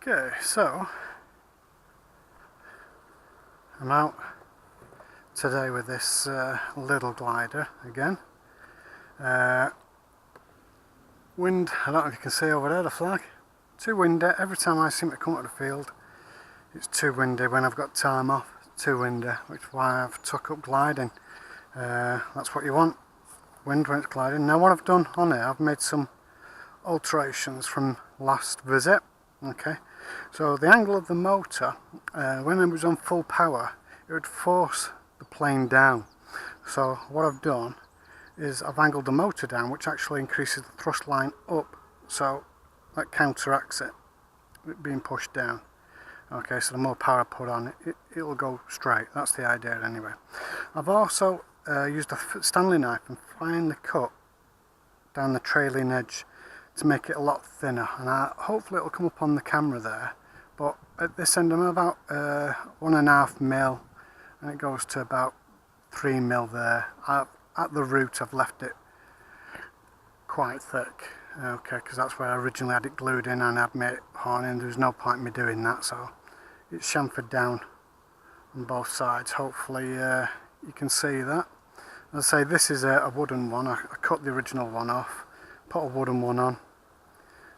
Okay, so I'm out today with this Lidl glider again. Wind, I don't know if you can see over there the flag. Too windy. Every time I seem to come up the field, it's too windy. When I've got time off, too windy, which is why I've took up gliding. That's what you want, wind when it's gliding. Now what I've done on here, I've made some alterations from last visit. Okay, so the angle of the motor, when it was on full power, it would force the plane down. So what I've done is I've angled the motor down, which actually increases the thrust line up, so that counteracts it being pushed down. Okay, so the more power I put on it, it'll go straight. That's the idea anyway. I've also used a Stanley knife and finely cut down the trailing edge to make it a lot thinner, and hopefully it'll come up on the camera there, but at this end I'm about 1.5 mil, and it goes to about 3 mil there. At the root I've left it quite thick, okay, because that's where I originally had it glued in and I'd made it horn in. There was no point in me doing that, so it's chamfered down on both sides. Hopefully you can see that. As I say, this is a wooden one. I cut the original one off, put a wooden one on,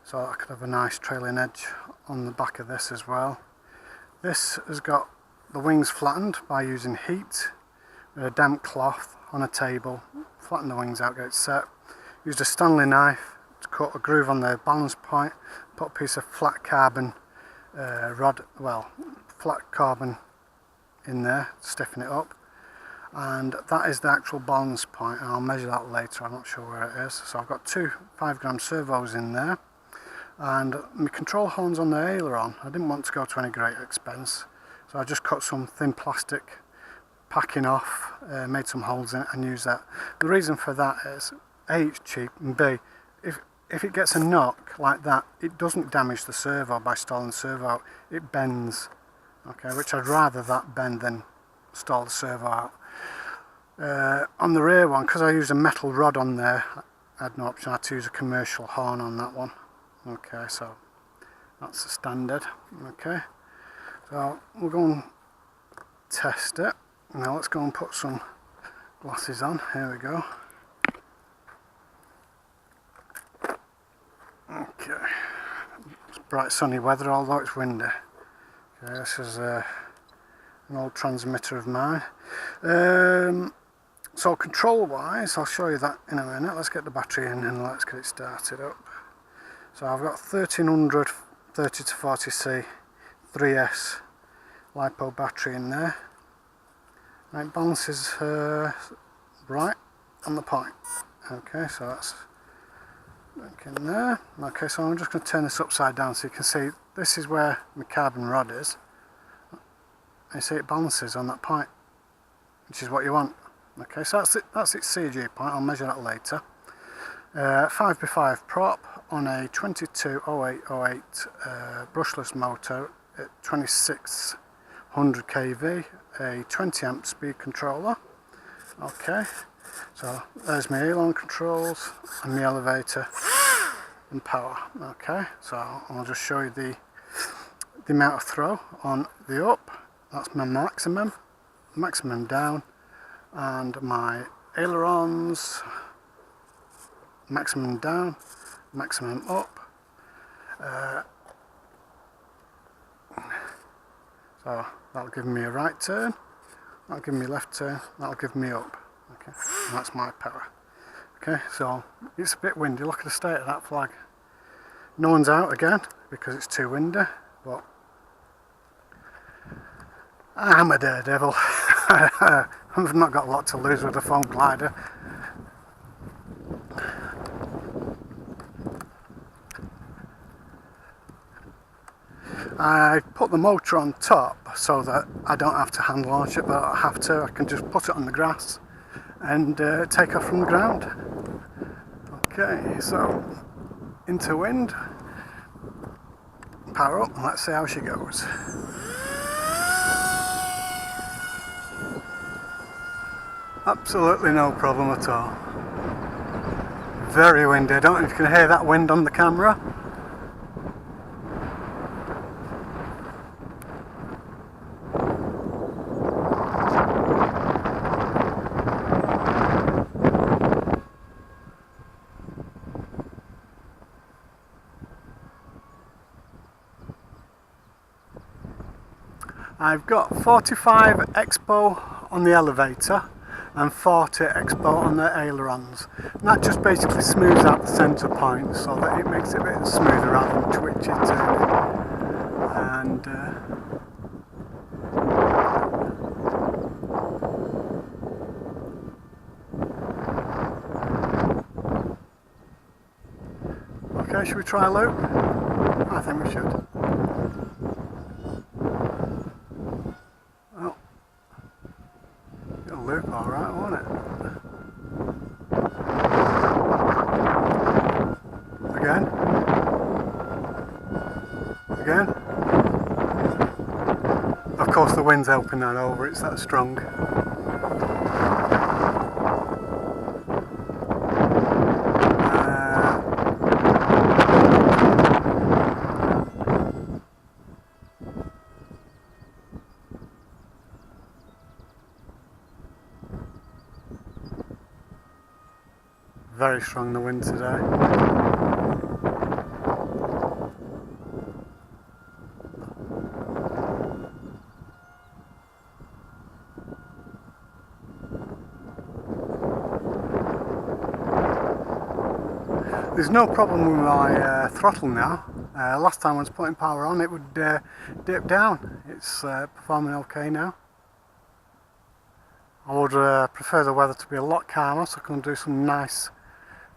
so I could have a nice trailing edge on the back of this as well. This has got the wings flattened by using heat with a damp cloth on a table. Flatten the wings out, get it set. Used a Stanley knife to cut a groove on the balance point, put a piece of flat carbon flat carbon in there to stiffen it up, and that is the actual balance point, and I'll measure that later. I'm not sure where it is. So I've got two 5-gram servos in there, and my control horns on the aileron, I didn't want to go to any great expense, so I just cut some thin plastic packing off, made some holes in it and used that. The reason for that is A, it's cheap, and B, if it gets a knock like that, it doesn't damage the servo by stalling the servo out, it bends, okay, which I'd rather that bend than stall the servo out. On the rear one, because I used a metal rod on there, I had no option. I had to use a commercial horn on that one. Okay, so that's the standard. Okay, so we'll go and test it. Now let's go and put some glasses on. Here we go. Okay, it's bright sunny weather, although it's windy. Okay, this is an old transmitter of mine. So control wise, I'll show you that in a minute. Let's get the battery in and let's get it started up. So I've got 1300 30 to 40C 3S LiPo battery in there. And it balances right on the point. Okay, so that's in there. Okay, so I'm just going to turn this upside down so you can see this is where my carbon rod is. You see it balances on that point, which is what you want. Okay, so that's its CG point. I'll measure that later. 5x5 prop on a 220808 brushless motor at 2600 kV, a 20 amp speed controller. Okay, so there's my aileron controls and my elevator and power. Okay, so I'll just show you the amount of throw on the up. That's my maximum down, and my ailerons, maximum down, maximum up. So that'll give me a right turn, that'll give me a left turn, that'll give me up. Okay, and that's my power. Okay, so it's a bit windy. Look at the state of that flag. No one's out again because it's too windy, but I'm a daredevil. I've not got a lot to lose with a foam glider. I put the motor on top so that I don't have to hand launch it, but I have to. I can just put it on the grass and take off from the ground. Okay, so into wind, power up, and let's see how she goes. Absolutely no problem at all. Very windy. I don't know if you can hear that wind on the camera. I've got 45 expo on the elevator and 40 expo on the ailerons, and that just basically smooths out the centre point so that it makes it a bit smoother rather than twitchy turning. And okay, should we try a loop? I think we should. Oh, it'll loop alright, won't it? Again. Again. Of course the wind's helping that over, it's that strong. Very strong the wind today. There's no problem with my throttle now. Last time I was putting power on it would dip down. It's performing okay now. I would prefer the weather to be a lot calmer so I can do some nice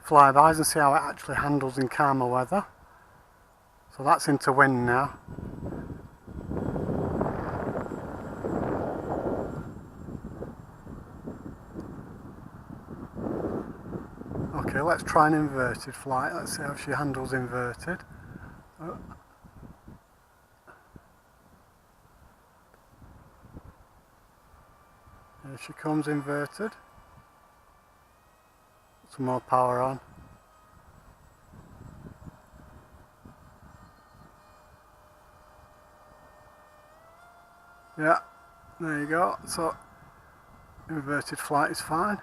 flybys and see how it actually handles in calmer weather. So that's into wind now. Okay, let's try an inverted flight. Let's see how she handles inverted. Oh. Here she comes inverted. Some more power on. Yeah, there you go. So inverted flight is fine.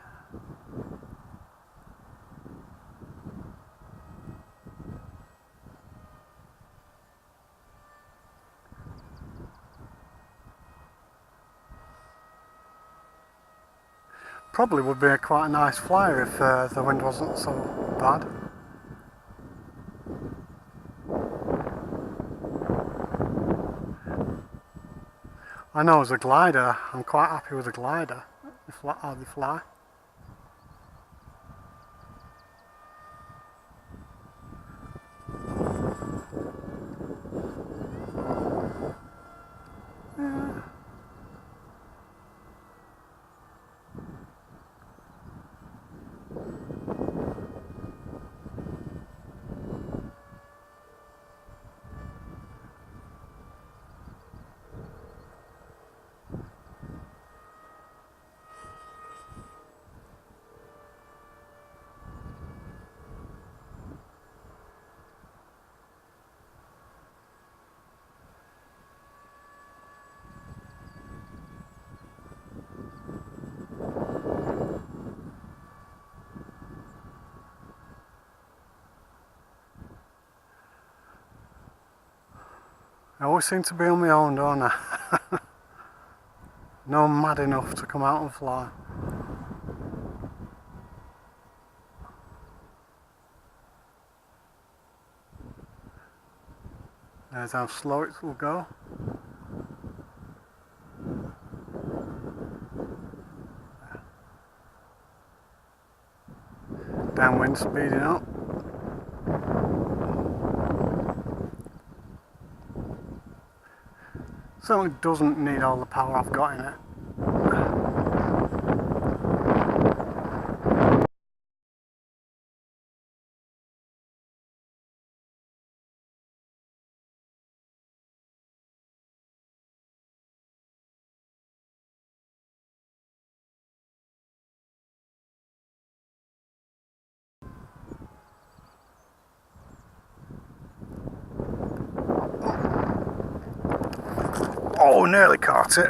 Probably would be quite a nice flyer if the wind wasn't so bad. I know as a glider, I'm quite happy with a glider, how they fly. I always seem to be on my own, don't I? No mad enough to come out and fly. There's how slow it will go. Downwind speeding up. Certainly doesn't need all the power I've got in it. Oh, nearly caught it.